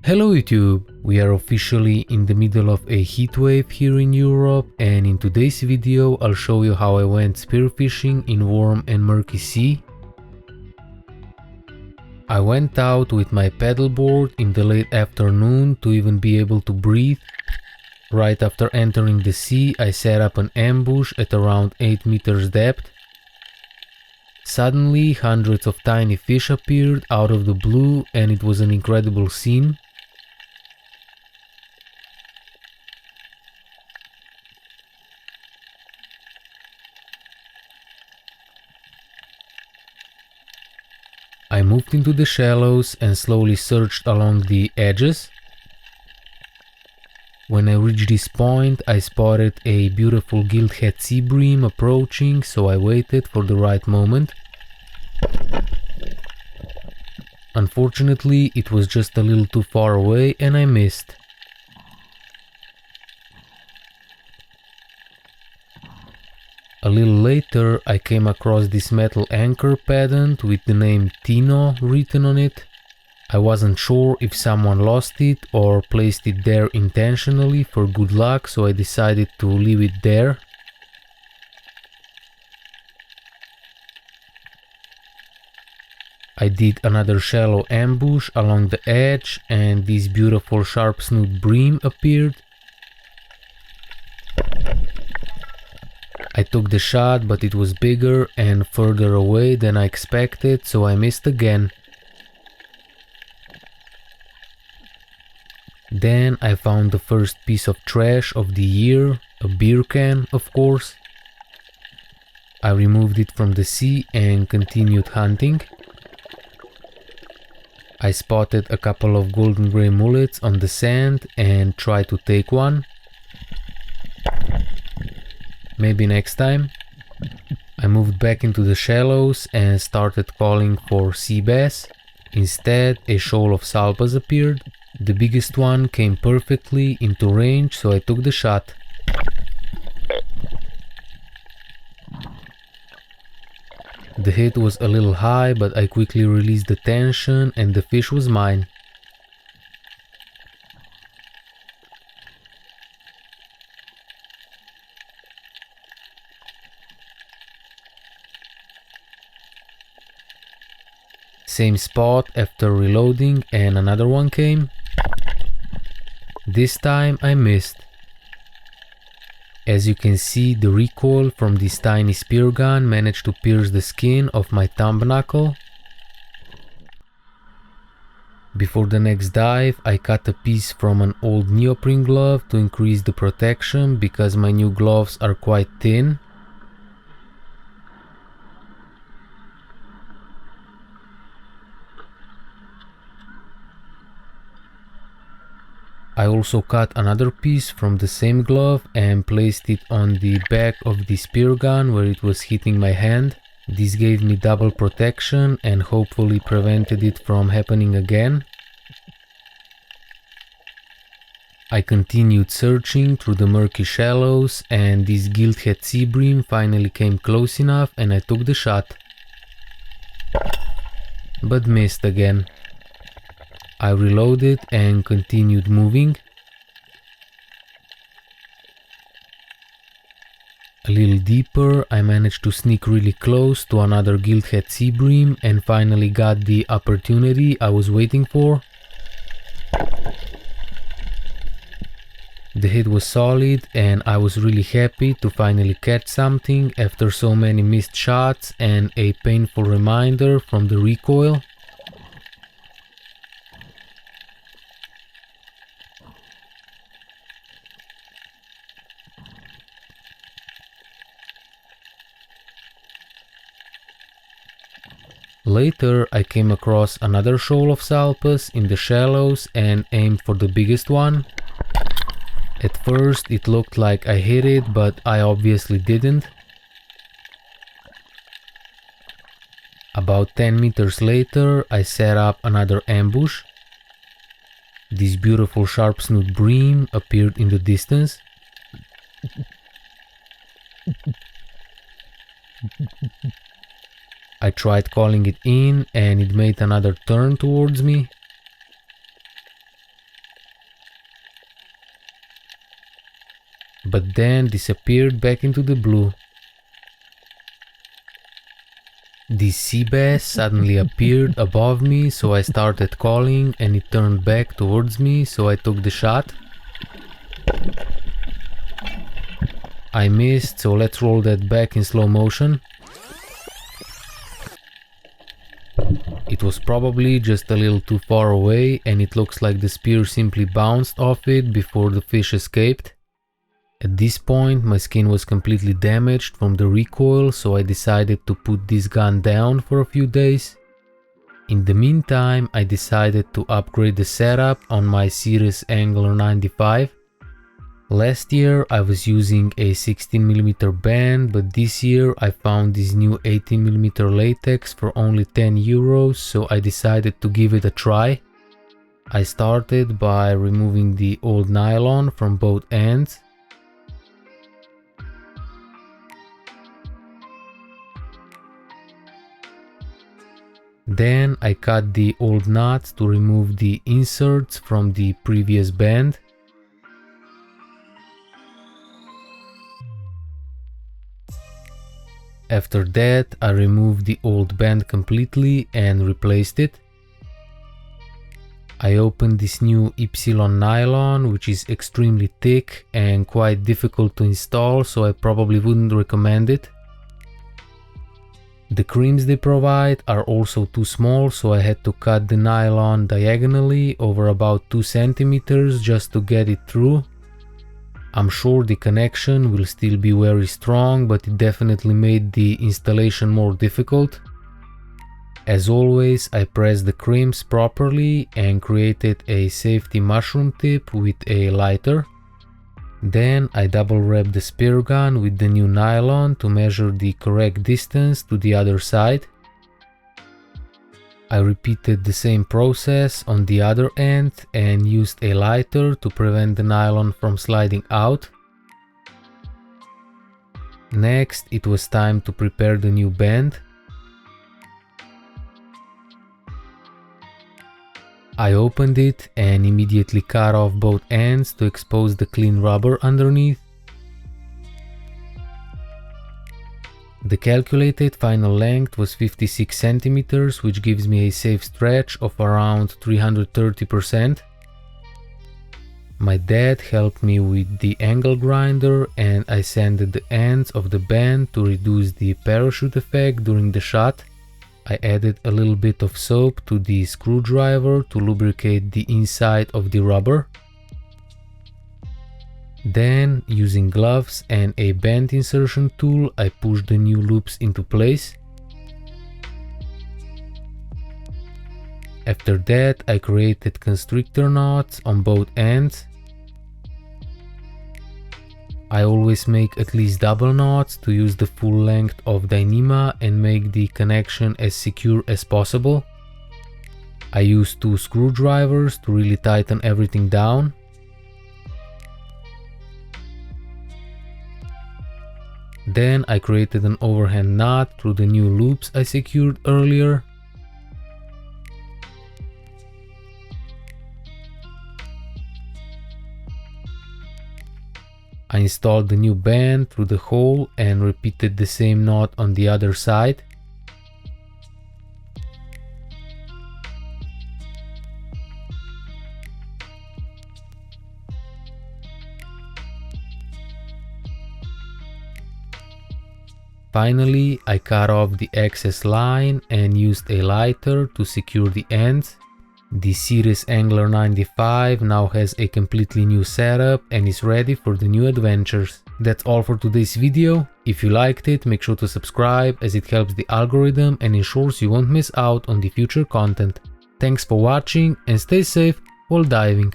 Hello YouTube! We are officially in the middle of a heatwave here in Europe, and in today's video I'll show you how I went spearfishing in warm and murky sea. I went out with my paddleboard in the late afternoon to even be able to breathe. Right after entering the sea, I set up an ambush at around 8 meters depth. Suddenly hundreds of tiny fish appeared out of the blue and it was an incredible scene. I moved into the shallows and slowly searched along the edges. When I reached this point, I spotted a beautiful Gilthead Seabream approaching, so I waited for the right moment. Unfortunately, it was just a little too far away and I missed. A little later, I came across this metal anchor pendant with the name Tino written on it. I wasn't sure if someone lost it or placed it there intentionally for good luck, so I decided to leave it there. I did another shallow ambush along the edge and this beautiful sharpsnout bream appeared. I took the shot, but it was bigger and further away than I expected, so I missed again. Then I found the first piece of trash of the year, a beer can, of course. I removed it from the sea and continued hunting. I spotted a couple of golden grey mullets on the sand and tried to take one. Maybe next time. I moved back into the shallows and started calling for sea bass. Instead, a shoal of salpas appeared. The biggest one came perfectly into range, so I took the shot. The hit was a little high, but I quickly released the tension and the fish was mine. Same spot after reloading and another one came. This time I missed. As you can see, the recoil from this tiny speargun managed to pierce the skin of my thumb knuckle. Before the next dive, I cut a piece from an old neoprene glove to increase the protection because my new gloves are quite thin. I also cut another piece from the same glove and placed it on the back of the speargun where it was hitting my hand. This gave me double protection and hopefully prevented it from happening again. I continued searching through the murky shallows and this Gilthead Seabream finally came close enough and I took the shot. But missed again. I reloaded and continued moving. A little deeper, I managed to sneak really close to another Gilthead Seabream and finally got the opportunity I was waiting for. The hit was solid and I was really happy to finally catch something after so many missed shots and a painful reminder from the recoil. Later, I came across another shoal of salpas in the shallows and aimed for the biggest one. At first, it looked like I hit it, but I obviously didn't. About 10 meters later, I set up another ambush. This beautiful sharpsnout bream appeared in the distance. I tried calling it in and it made another turn towards me. but then disappeared back into the blue. This sea bass suddenly appeared above me, so I started calling and it turned back towards me, so I took the shot. I missed, so let's roll that back in slow motion. It was probably just a little too far away and it looks like the spear simply bounced off it before the fish escaped. At this point my skin was completely damaged from the recoil, so I decided to put this gun down for a few days. In the meantime I decided to upgrade the setup on my Cetus Angler 95. Last year I was using a 16mm band, but this year I found this new 18mm latex for only 10 euros, so I decided to give it a try. I started by removing the old nylon from both ends. Then I cut the old nuts to remove the inserts from the previous band. After that I removed the old band completely and replaced it. I opened this new Ypsilon nylon, which is extremely thick and quite difficult to install, so I probably wouldn't recommend it. The creams they provide are also too small, so I had to cut the nylon diagonally over about 2 centimeters just to get it through. I'm sure the connection will still be very strong, but it definitely made the installation more difficult. As always, I pressed the creams properly and created a safety mushroom tip with a lighter. Then I double wrapped the Speargun with the new nylon to measure the correct distance to the other side. I repeated the same process on the other end and used a lighter to prevent the nylon from sliding out. Next, it was time to prepare the new band. I opened it and immediately cut off both ends to expose the clean rubber underneath. The calculated final length was 56 centimeters, which gives me a safe stretch of around 330%. My dad helped me with the angle grinder and I sanded the ends of the band to reduce the parachute effect during the shot. I added a little bit of soap to the screwdriver to lubricate the inside of the rubber. Then, using gloves and a band insertion tool, I pushed the new loops into place. After that, I created constrictor knots on both ends. I always make at least double knots to use the full length of Dyneema and make the connection as secure as possible. I used 2 screwdrivers to really tighten everything down. Then I created an overhand knot through the new loops I secured earlier. I installed the new band through the hole and repeated the same knot on the other side. Finally, I cut off the excess line and used a lighter to secure the ends. The Cetus Angler 95 now has a completely new setup and is ready for the new adventures. That's all for today's video. If you liked it, make sure to subscribe as it helps the algorithm and ensures you won't miss out on the future content. Thanks for watching and stay safe while diving.